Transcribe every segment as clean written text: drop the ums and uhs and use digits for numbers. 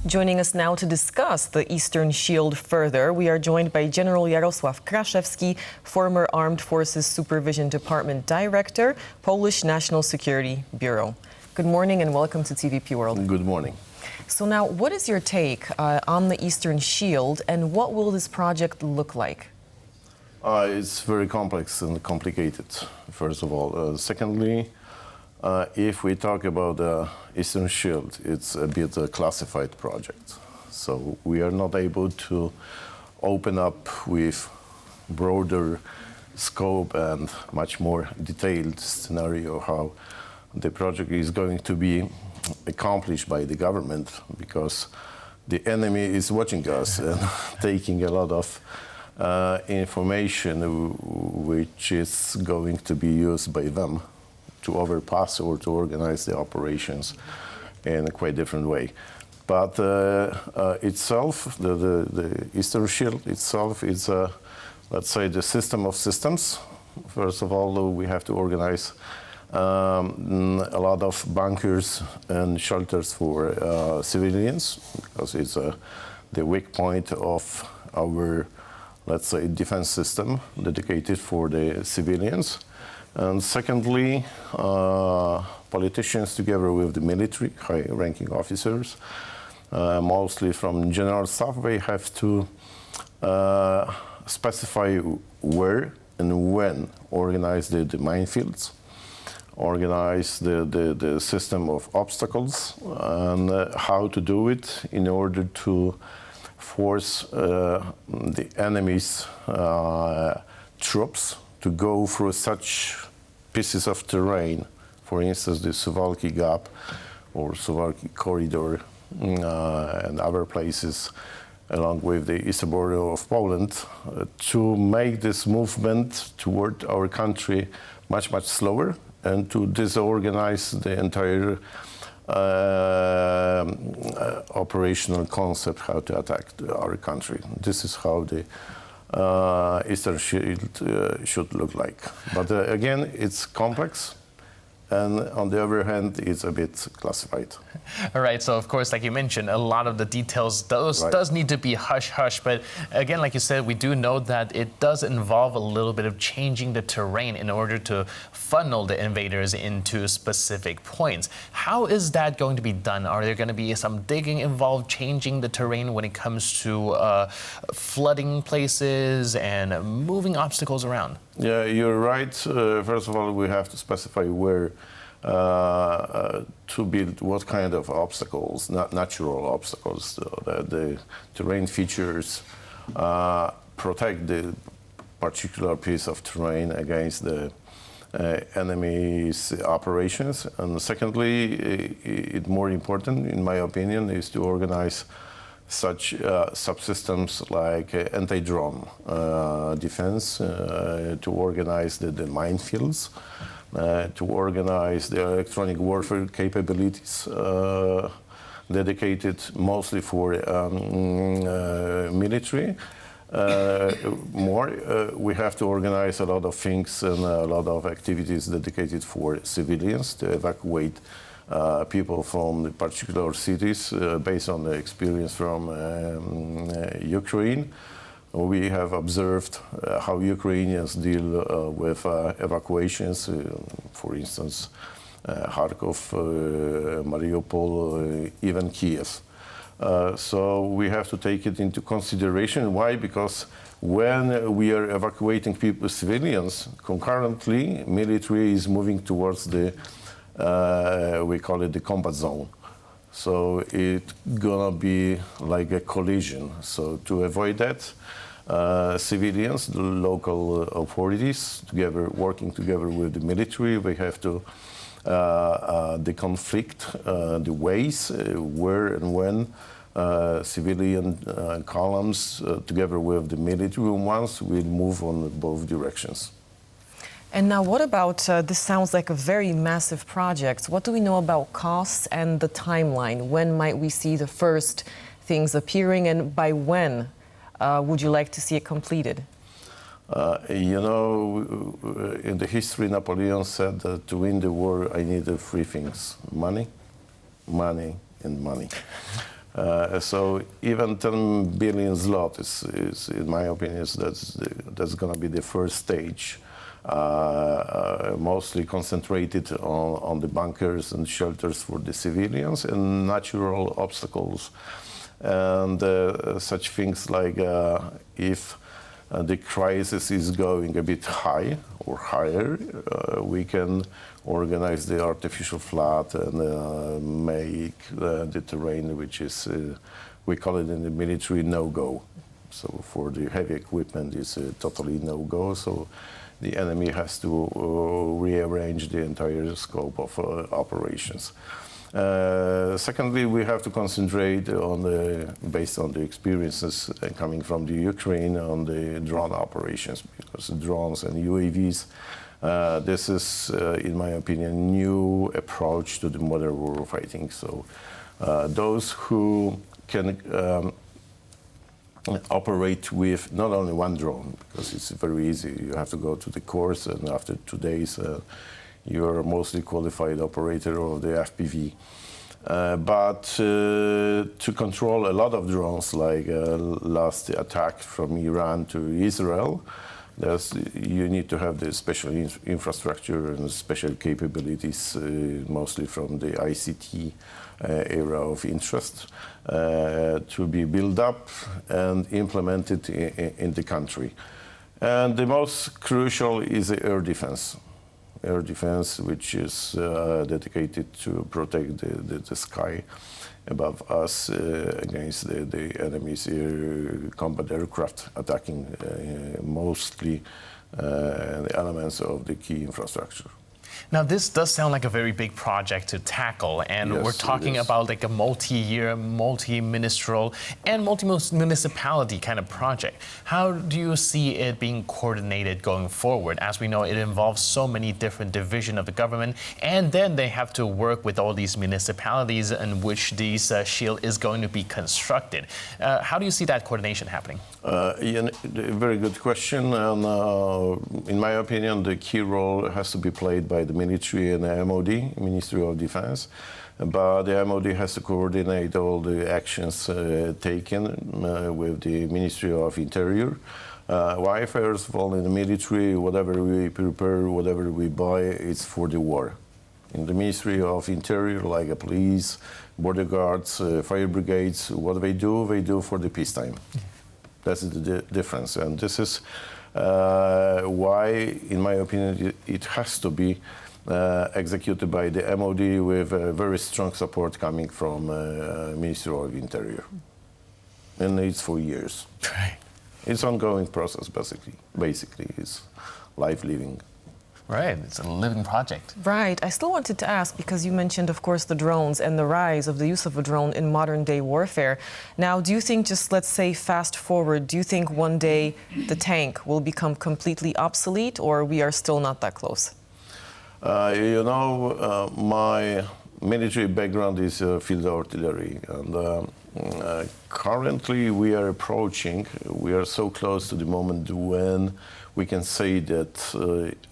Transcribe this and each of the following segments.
Joining us now to discuss the Eastern Shield further, we are joined by General Jarosław Kraszewski, former Armed Forces Supervision Department Director, Polish National Security Bureau. Good morning and welcome to TVP World. Good morning. So now, what is your take on the Eastern Shield and what will this project look like? It's very complex and complicated, first of all. Secondly, if we talk about the Eastern Shield, it's a bit a classified project. So we are not able to open up with broader scope and much more detailed scenario how the project is going to be accomplished by the government, because the enemy is watching us and taking a lot of information which is going to be used by them to overpass or to organize the operations in a quite different way. But itself, the Eastern Shield itself is, let's say, the system of systems. First of all, we have to organize a lot of bunkers and shelters for civilians, because it's the weak point of our, let's say, defense system dedicated for the civilians. And secondly, politicians together with the military, high-ranking officers, mostly from general staff, they have to specify where and when organize the minefields, organize the system of obstacles, and how to do it in order to force the enemy's troops to go through such pieces of terrain, for instance, the Suwałki Gap or Suwałki Corridor and other places along with the eastern border of Poland, to make this movement toward our country much slower and to disorganize the entire operational concept how to attack our country. This is how the Eastern Shield should look like. But again, it's complex, and on the other hand, it's a bit classified. All right, so of course, like you mentioned, a lot of the details does need to be hush-hush, but again, like you said, we do know that it does involve a little bit of changing the terrain in order to funnel the invaders into specific points. How is that going to be done? Are there going to be some digging involved, changing the terrain when it comes to flooding places and moving obstacles around? Yeah, you're right. First of all, we have to specify where to build what kind of obstacles, not natural obstacles. The terrain features protect the particular piece of terrain against the enemy's operations. And secondly, it more important, in my opinion, is to organize such subsystems like anti-drone defense, to organize the minefields, to organize the electronic warfare capabilities dedicated mostly for military. We have to organize a lot of things and a lot of activities dedicated for civilians to evacuate people from the particular cities based on the experience from Ukraine. We have observed how Ukrainians deal with evacuations, for instance, Kharkov, Mariupol, even Kiev. So we have to take it into consideration. Why? Because when we are evacuating people, civilians, concurrently, military is moving towards the, we call it the combat zone. So it's gonna be like a collision. So to avoid that, civilians, the local authorities, working together with the military, we have to deconflict the ways where and when civilian columns, together with the military ones, will move on both directions. And now what about, this sounds like a very massive project. What do we know about costs and the timeline? When might we see the first things appearing, and by when would you like to see it completed? You know, in the history, Napoleon said that to win the war, I needed three things: money, money, and money. So even 10 billion zloty is, in my opinion, that's going to be the first stage, mostly concentrated on the bunkers and shelters for the civilians and natural obstacles. And such things like if the crisis is going a bit high or higher, we can organize the artificial flood and make the terrain, which is, we call it in the military, no-go. So for the heavy equipment, it's totally no-go. So the enemy has to rearrange the entire scope of operations. Secondly, we have to concentrate on based on the experiences coming from the Ukraine, on the drone operations, because drones and UAVs, this is, in my opinion, new approach to the modern war fighting. So those who can operate with not only one drone, because it's very easy, you have to go to the course, and after 2 days, you're a mostly qualified operator of the FPV. But to control a lot of drones, like last attack from Iran to Israel, you need to have the special infrastructure and special capabilities, mostly from the ICT area of interest, to be built up and implemented in the country. And the most crucial is air defense. Air defense, which is dedicated to protect the sky above us against the enemy's combat aircraft attacking mostly the elements of the key infrastructure. Now, this does sound like a very big project to tackle, and yes, we're talking about like a multi-year, multi-ministerial, and multi-municipality kind of project. How do you see it being coordinated going forward? As we know, it involves so many different divisions of the government, and then they have to work with all these municipalities in which this shield is going to be constructed. How do you see that coordination happening? Yeah, very good question. And in my opinion, the key role has to be played by the military and the MOD, Ministry of Defense. But the MOD has to coordinate all the actions taken with the Ministry of Interior. Why? First of all, in the military, whatever we prepare, whatever we buy, it's for the war. In the Ministry of Interior, like a police, border guards, fire brigades, what they do for the peacetime. That's the difference. And this is why, in my opinion, it has to be executed by the MOD with very strong support coming from Ministry of Interior. And it's for years. Right. It's an ongoing process, basically. It's life living. Right, it's a living project. Right. I still wanted to ask, because you mentioned, of course, the drones and the rise of the use of a drone in modern-day warfare. Now, do you think, just let's say fast forward, do you think one day the tank will become completely obsolete, or we are still not that close? My military background is field artillery, and currently we are so close to the moment when we can say that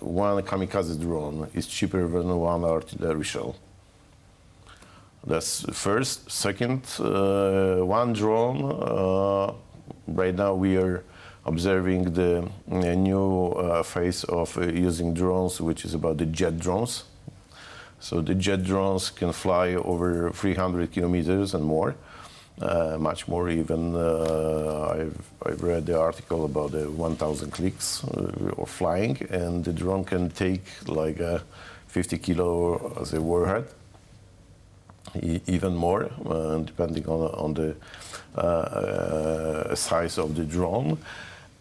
one kamikaze drone is cheaper than one artillery shell. That's first. Second, one drone, right now we are observing the new phase of using drones, which is about the jet drones. So the jet drones can fly over 300 kilometers and more. Much more even. I've read the article about the 1,000 clicks of flying, and the drone can take like 50 kilo as a warhead, even more, depending on the size of the drone.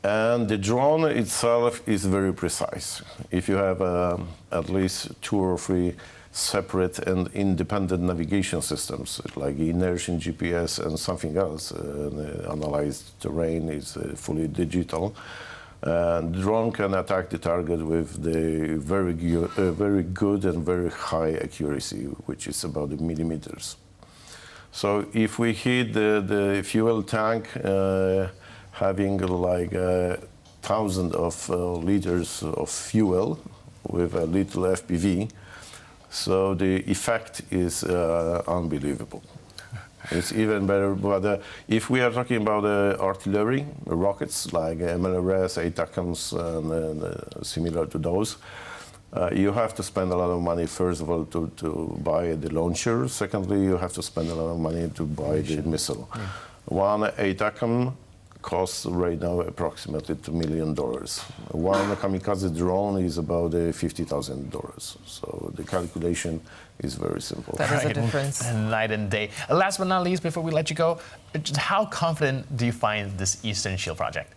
And the drone itself is very precise. If you have at least 2 or 3 separate and independent navigation systems, like inertia, GPS, and something else. Analyzed terrain is fully digital. The drone can attack the target with the very good and very high accuracy, which is about the millimeters. So if we hit the fuel tank, having like 1,000 of liters of fuel with a little FPV, so the effect is unbelievable. It's even better. But if we are talking about artillery, rockets like MLRS, ATACMS, and similar to those, you have to spend a lot of money, first of all, to buy the launcher. Secondly, you have to spend a lot of money to buy the missile. Yeah. One ATACM costs right now approximately $2 million. One kamikaze drone is about $50,000. So the calculation is very simple. That is a difference. Night and day. Last but not least, before we let you go, just how confident do you find this Eastern Shield project?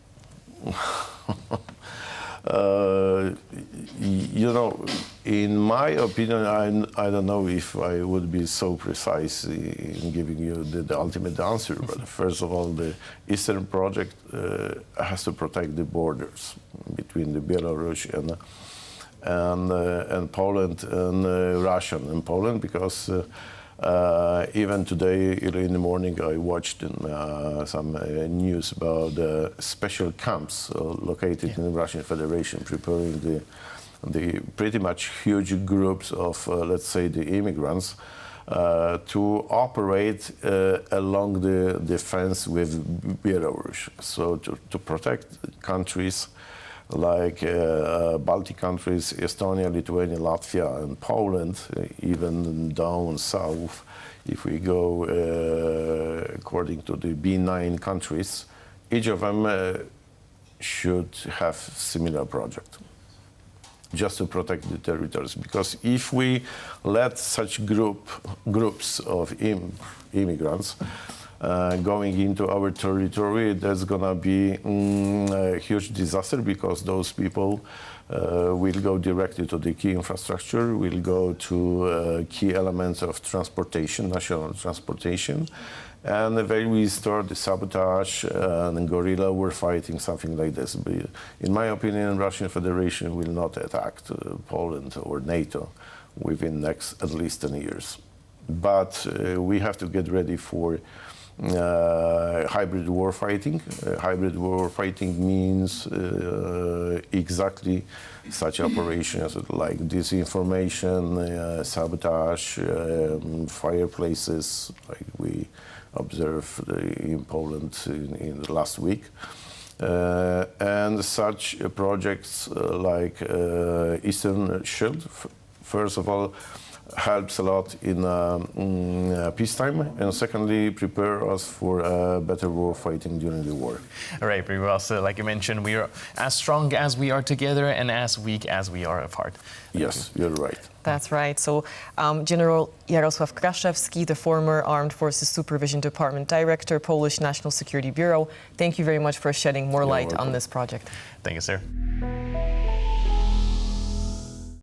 You know, in my opinion, I don't know if I would be so precise in giving you the ultimate answer. But first of all, the Eastern project has to protect the borders between the Belarus and Poland and Russia and Poland, because even today, early in the morning, I watched some news about special camps located in the Russian Federation, preparing the pretty much huge groups of, let's say, the immigrants to operate along the fence with Belarus. So to protect countries like Baltic countries, Estonia, Lithuania, Latvia, and Poland, even down south, if we go according to the B9 countries, each of them should have similar project, just to protect the territories. Because if we let such groups of immigrants going into our territory, that's gonna be a huge disaster, because those people will go directly to the key infrastructure, will go to key elements of transportation, national transportation, and they will start the sabotage and guerrilla war fighting, something like this. But in my opinion, Russian Federation will not attack Poland or NATO within next at least 10 years. But we have to get ready for hybrid war fighting. Hybrid war fighting means exactly such operations like disinformation, sabotage, fireplaces, like we observed in Poland in the last week. And such projects like Eastern Shield, first of all, helps a lot in peacetime, and secondly, prepare us for better war fighting during the war. All right, very well. So, like you mentioned, we are as strong as we are together and as weak as we are apart. Yes, you're right. That's right. So, General Jarosław Kraszewski, the former Armed Forces Supervision Department Director, Polish National Security Bureau, thank you very much for shedding more light on this project. Thank you, sir.